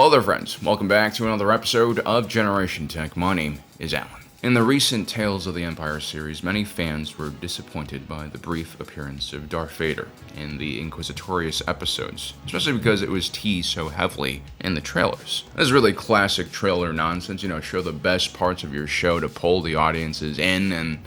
Well there friends, welcome back to another episode of Generation Tech. My name is Alan. In the recent Tales of the Empire series, many fans were disappointed by the brief appearance of Darth Vader in the Inquisitorious episodes, especially because it was teased so heavily in the trailers. This is really classic trailer nonsense, show the best parts of your show to pull the audiences in, and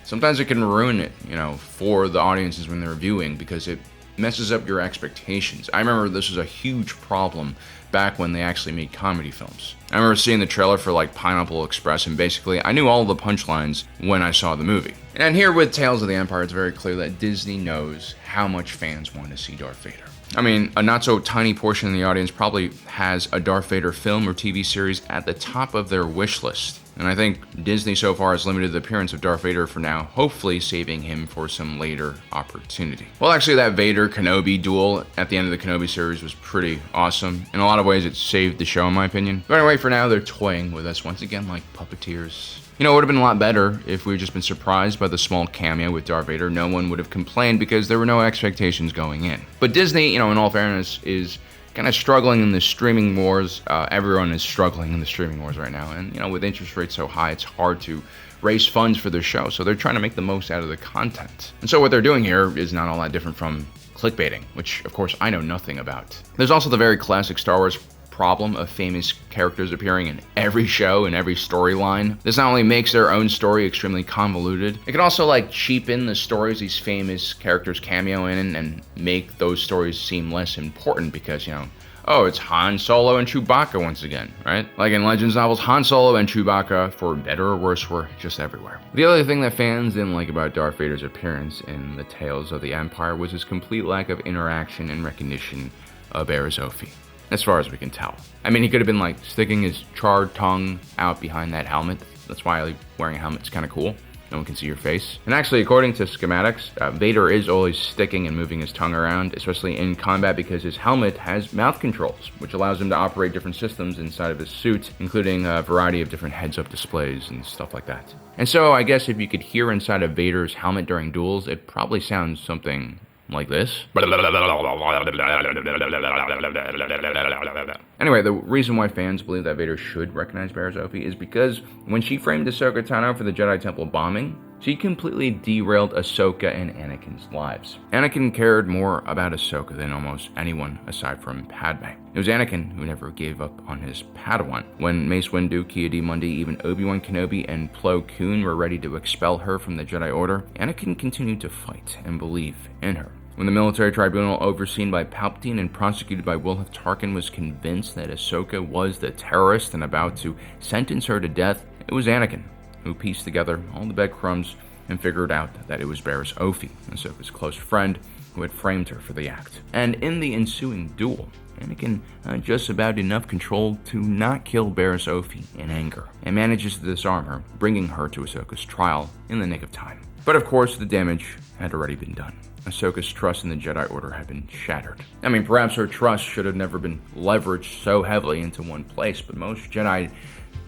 sometimes it can ruin it, for the audiences when they're viewing because it messes up your expectations. I remember this was a huge problem back when they actually made comedy films. I remember seeing the trailer for Pineapple Express, and basically I knew all of the punchlines when I saw the movie. And here with Tales of the Empire, it's very clear that Disney knows how much fans want to see Darth Vader. I mean, a not so tiny portion of the audience probably has a Darth Vader film or TV series at the top of their wish list. And I think Disney so far has limited the appearance of Darth Vader for now, hopefully saving him for some later opportunity. Well, actually, that Vader-Kenobi duel at the end of the Kenobi series was pretty awesome. In a lot of ways, it saved the show, in my opinion. But anyway, for now, they're toying with us once again like puppeteers. It would have been a lot better if we had just been surprised by the small cameo with Darth Vader. No one would have complained because there were no expectations going in. But Disney, in all fairness, is kind of struggling in the streaming wars. Everyone is struggling in the streaming wars right now. And, with interest rates so high, it's hard to raise funds for their show. So they're trying to make the most out of the content. And so what they're doing here is not all that different from clickbaiting, which, of course, I know nothing about. There's also the very classic Star Wars problem of famous characters appearing in every show and every storyline. This not only makes their own story extremely convoluted, it can also cheapen the stories these famous characters cameo in and make those stories seem less important because, oh, it's Han Solo and Chewbacca once again, right? Like in Legends novels, Han Solo and Chewbacca, for better or worse, were just everywhere. The other thing that fans didn't like about Darth Vader's appearance in the Tales of the Empire was his complete lack of interaction and recognition of Bariss Offee. As far as we can tell. I mean, he could have been sticking his charred tongue out behind that helmet. That's why wearing a helmet's kind of cool. No one can see your face. And actually, according to schematics, Vader is always sticking and moving his tongue around, especially in combat because his helmet has mouth controls, which allows him to operate different systems inside of his suit, including a variety of different heads-up displays and stuff like that. And so, I guess if you could hear inside of Vader's helmet during duels, it probably sounds something like this. Anyway, the reason why fans believe that Vader should recognize Bariss Offee is because when she framed Ahsoka Tano for the Jedi Temple bombing, she completely derailed Ahsoka and Anakin's lives. Anakin cared more about Ahsoka than almost anyone aside from Padme. It was Anakin who never gave up on his Padawan. When Mace Windu, Ki-Adi-Mundi, even Obi-Wan Kenobi, and Plo Koon were ready to expel her from the Jedi Order, Anakin continued to fight and believe in her. When the military tribunal overseen by Palpatine and prosecuted by Wilhelm Tarkin was convinced that Ahsoka was the terrorist and about to sentence her to death, it was Anakin who pieced together all the breadcrumbs and figured out that it was Bariss Offee, Ahsoka's close friend, who had framed her for the act. And in the ensuing duel, Anakin had just about enough control to not kill Bariss Offee in anger, and manages to disarm her, bringing her to Ahsoka's trial in the nick of time. But of course, the damage had already been done. Ahsoka's trust in the Jedi Order had been shattered. I mean, perhaps her trust should have never been leveraged so heavily into one place, but most Jedi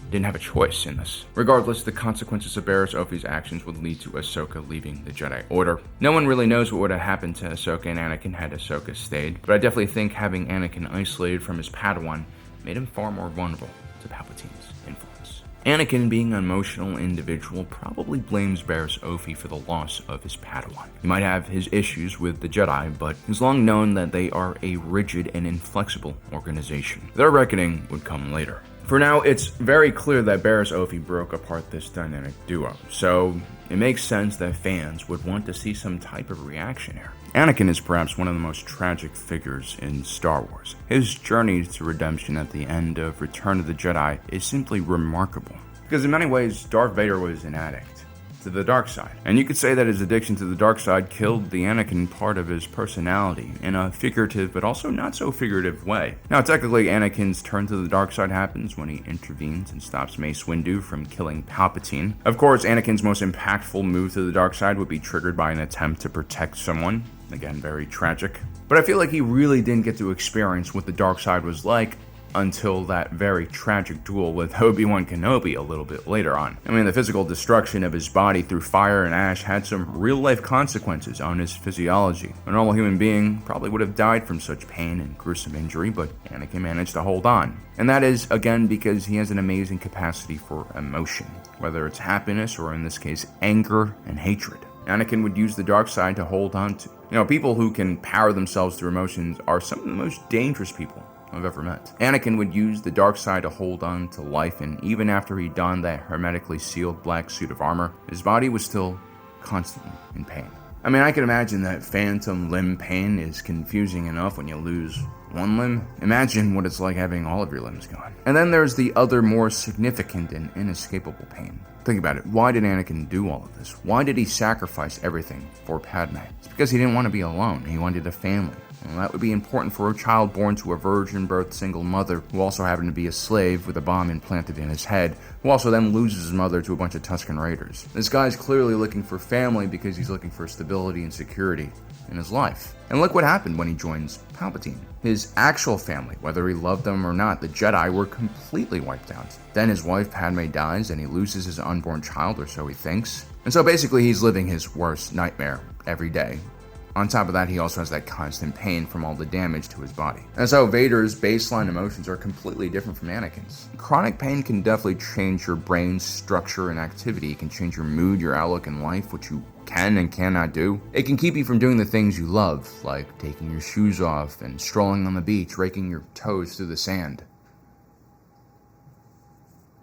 didn't have a choice in this. Regardless, the consequences of Bariss Offee's actions would lead to Ahsoka leaving the Jedi Order. No one really knows what would have happened to Ahsoka and Anakin had Ahsoka stayed, but I definitely think having Anakin isolated from his Padawan made him far more vulnerable to Palpatine's influence. Anakin, being an emotional individual, probably blames Bariss Offee for the loss of his Padawan. He might have his issues with the Jedi, but it's long known that they are a rigid and inflexible organization. Their reckoning would come later. For now, it's very clear that Bariss Offee broke apart this dynamic duo, so it makes sense that fans would want to see some type of reaction here. Anakin is perhaps one of the most tragic figures in Star Wars. His journey to redemption at the end of Return of the Jedi is simply remarkable, because in many ways, Darth Vader was an addict to the dark side. And you could say that his addiction to the dark side killed the Anakin part of his personality in a figurative but also not so figurative way. Now, technically, Anakin's turn to the dark side happens when he intervenes and stops Mace Windu from killing Palpatine. Of course, Anakin's most impactful move to the dark side would be triggered by an attempt to protect someone. Again, very tragic. But I feel like he really didn't get to experience what the dark side was like until that very tragic duel with Obi-Wan Kenobi a little bit later on. I mean, the physical destruction of his body through fire and ash had some real-life consequences on his physiology. A normal human being probably would have died from such pain and gruesome injury, but Anakin managed to hold on. And that is, again, because he has an amazing capacity for emotion, whether it's happiness or, in this case, anger and hatred. Anakin would use the dark side to hold on to. People who can power themselves through emotions are some of the most dangerous people I've ever met. Anakin would use the dark side to hold on to life, and even after he donned that hermetically sealed black suit of armor, his body was still constantly in pain. I mean, I can imagine that phantom limb pain is confusing enough when you lose one limb. Imagine what it's like having all of your limbs gone. And then there's the other more significant and inescapable pain. Think about it. Why did Anakin do all of this? Why did he sacrifice everything for Padme? It's because he didn't want to be alone. He wanted a family. And that would be important for a child born to a virgin-birthed single mother who also happened to be a slave with a bomb implanted in his head, who also then loses his mother to a bunch of Tusken Raiders. This guy's clearly looking for family because he's looking for stability and security in his life. And look what happened when he joins Palpatine. His actual family, whether he loved them or not, the Jedi, were completely wiped out. Then his wife Padme dies and he loses his unborn child, or so he thinks. And so basically he's living his worst nightmare every day. On top of that, he also has that constant pain from all the damage to his body. And so Vader's baseline emotions are completely different from Anakin's. Chronic pain can definitely change your brain's structure and activity. It can change your mood, your outlook in life, what you can and cannot do. It can keep you from doing the things you love, like taking your shoes off and strolling on the beach, raking your toes through the sand.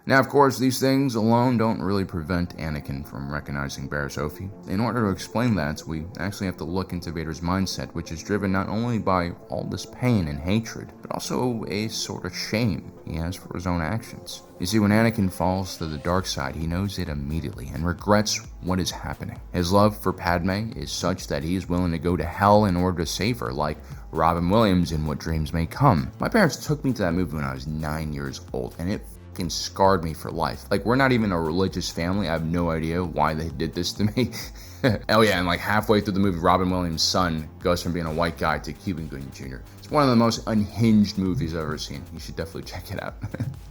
Now, of course, these things alone don't really prevent Anakin from recognizing Bariss Offee. In order to explain that, we actually have to look into Vader's mindset, which is driven not only by all this pain and hatred, but also a sort of shame he has for his own actions. You see, when Anakin falls to the dark side, he knows it immediately and regrets what is happening. His love for Padme is such that he is willing to go to hell in order to save her, like Robin Williams in What Dreams May Come. My parents took me to that movie when I was 9 years old, and it scarred me for life. Like, we're not even a religious family. I have no idea why they did this to me. Oh yeah, and like halfway through the movie, Robin Williams' son goes from being a white guy to Cuba Gooding Jr. It's one of the most unhinged movies I've ever seen. You should definitely check it out.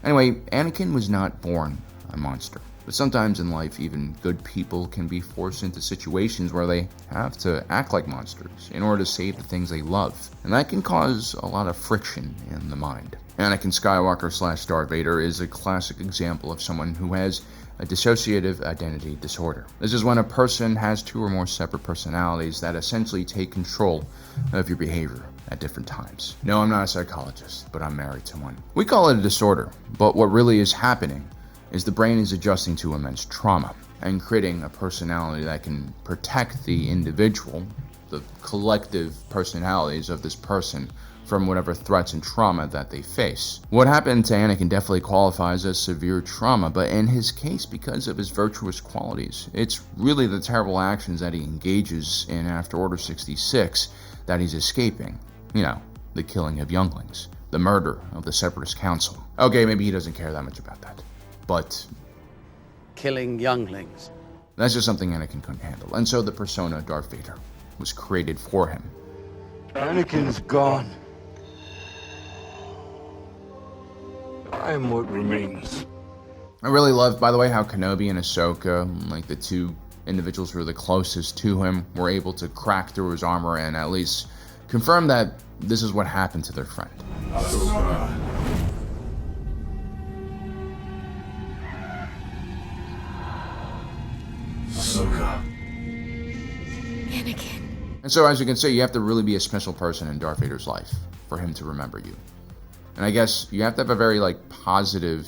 Anyway, Anakin was not born a monster. But sometimes in life, even good people can be forced into situations where they have to act like monsters in order to save the things they love. And that can cause a lot of friction in the mind. Anakin Skywalker / Darth Vader is a classic example of someone who has a dissociative identity disorder. This is when a person has two or more separate personalities that essentially take control of your behavior at different times. No, I'm not a psychologist, but I'm married to one. We call it a disorder, but what really is happening is the brain is adjusting to immense trauma and creating a personality that can protect the individual, the collective personalities of this person, from whatever threats and trauma that they face. What happened to Anakin definitely qualifies as severe trauma, but in his case, because of his virtuous qualities, it's really the terrible actions that he engages in after Order 66 that he's escaping. The killing of younglings, the murder of the Separatist Council. Okay, maybe he doesn't care that much about that, but killing younglings. That's just something Anakin couldn't handle, and so the persona Darth Vader was created for him. Anakin's gone. I'm what remains. I really love, by the way, how Kenobi and Ahsoka, like the two individuals who were the closest to him, were able to crack through his armor and at least confirm that this is what happened to their friend. Ahsoka. Anakin. And so, as you can see, you have to really be a special person in Darth Vader's life for him to remember you. And I guess you have to have a very, positive,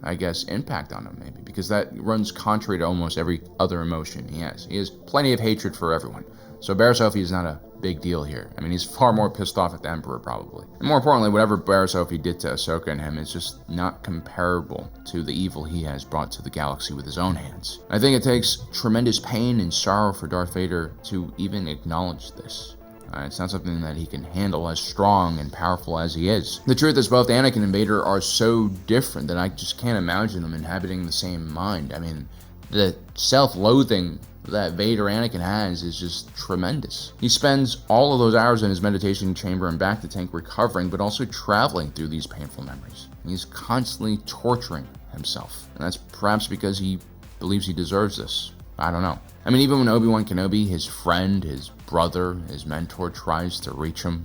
impact on him, maybe, because that runs contrary to almost every other emotion he has. He has plenty of hatred for everyone. So Bariss Offee is not a big deal here. I mean, he's far more pissed off at the Emperor, probably. And more importantly, whatever Bariss Offee did to Ahsoka and him is just not comparable to the evil he has brought to the galaxy with his own hands. I think it takes tremendous pain and sorrow for Darth Vader to even acknowledge this. It's not something that he can handle as strong and powerful as he is. The truth is, both Anakin and Vader are so different that I just can't imagine them inhabiting the same mind. I mean, the self-loathing that Vader Anakin has is just tremendous. He spends all of those hours in his meditation chamber and back to tank recovering, but also traveling through these painful memories. He's constantly torturing himself, and that's perhaps because he believes he deserves this. I don't know. I mean, even when Obi-Wan Kenobi, his friend, his brother, his mentor, tries to reach him.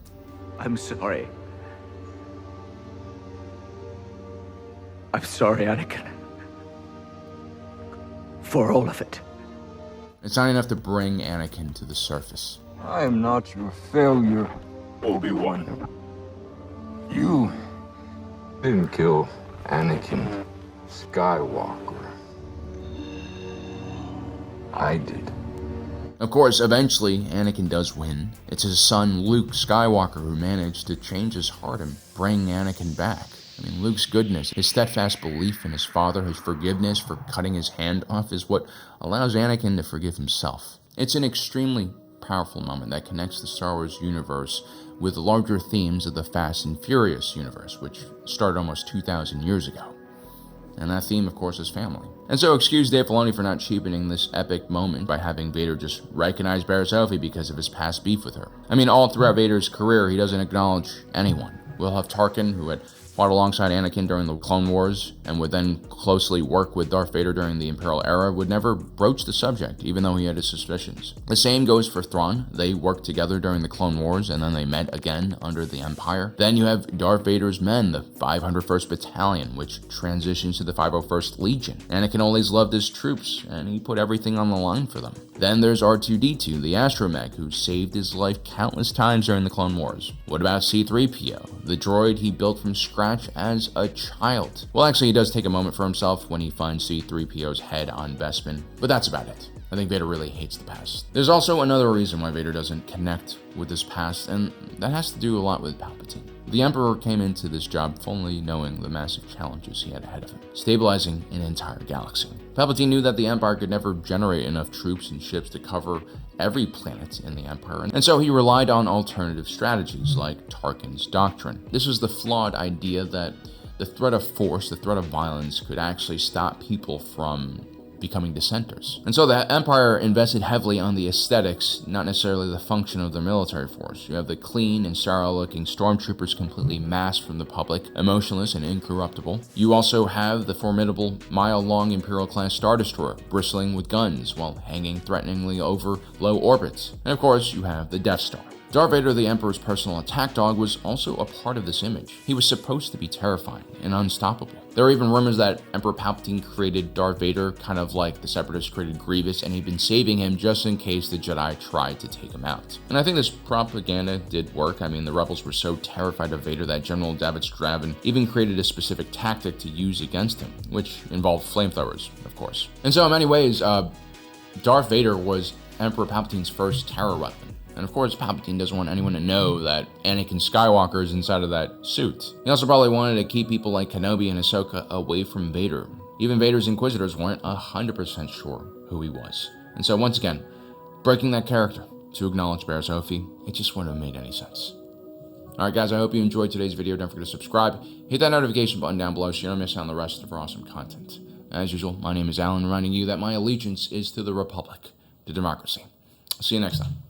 I'm sorry. I'm sorry, Anakin. For all of it. It's not enough to bring Anakin to the surface. I am not your failure, Obi-Wan. You didn't kill Anakin Skywalker. I did. Of course, eventually, Anakin does win. It's his son, Luke Skywalker, who managed to change his heart and bring Anakin back. I mean, Luke's goodness, his steadfast belief in his father, his forgiveness for cutting his hand off is what allows Anakin to forgive himself. It's an extremely powerful moment that connects the Star Wars universe with the larger themes of the Fast and Furious universe, which started almost 2,000 years ago. And that theme, of course, is family. And so excuse Dave Filoni for not cheapening this epic moment by having Vader just recognize Bariss Offee because of his past beef with her. I mean, all throughout Vader's career, he doesn't acknowledge anyone. We'll have Tarkin, who had fought alongside Anakin during the Clone Wars and would then closely work with Darth Vader during the Imperial era, would never broach the subject, even though he had his suspicions. The same goes for Thrawn. They worked together during the Clone Wars, and then they met again under the Empire. Then you have Darth Vader's men, the 501st Battalion, which transitions to the 501st Legion. Anakin always loved his troops, and he put everything on the line for them. Then there's R2-D2, the astromech, who saved his life countless times during the Clone Wars. What about C-3PO, the droid he built from scratch as a child? Well, actually, he does take a moment for himself when he finds C-3PO's head on Bespin, but that's about it. I think Vader really hates the past. There's also another reason why Vader doesn't connect with his past, and that has to do a lot with Palpatine. The Emperor came into this job fully knowing the massive challenges he had ahead of him, stabilizing an entire galaxy. Palpatine knew that the Empire could never generate enough troops and ships to cover every planet in the Empire, and so he relied on alternative strategies like Tarkin's Doctrine. This was the flawed idea that the threat of force, the threat of violence, could actually stop people from becoming dissenters. And so the Empire invested heavily on the aesthetics, not necessarily the function of their military force. You have the clean and sterile-looking stormtroopers completely masked from the public, emotionless and incorruptible. You also have the formidable, mile-long Imperial-class Star Destroyer, bristling with guns while hanging threateningly over low orbits. And of course, you have the Death Star. Darth Vader, the Emperor's personal attack dog, was also a part of this image. He was supposed to be terrifying and unstoppable. There are even rumors that Emperor Palpatine created Darth Vader, kind of like the Separatists created Grievous, and he'd been saving him just in case the Jedi tried to take him out. And I think this propaganda did work. I mean, the rebels were so terrified of Vader that General David Stravin even created a specific tactic to use against him, which involved flamethrowers, of course. And so in many ways, Darth Vader was Emperor Palpatine's first terror weapon. And of course, Palpatine doesn't want anyone to know that Anakin Skywalker is inside of that suit. He also probably wanted to keep people like Kenobi and Ahsoka away from Vader. Even Vader's Inquisitors weren't 100% sure who he was. And so once again, breaking that character to acknowledge Bariss Offee, it just wouldn't have made any sense. Alright guys, I hope you enjoyed today's video. Don't forget to subscribe, hit that notification button down below so you don't miss out on the rest of our awesome content. As usual, my name is Alan, reminding you that my allegiance is to the Republic, to democracy. I'll see you next time.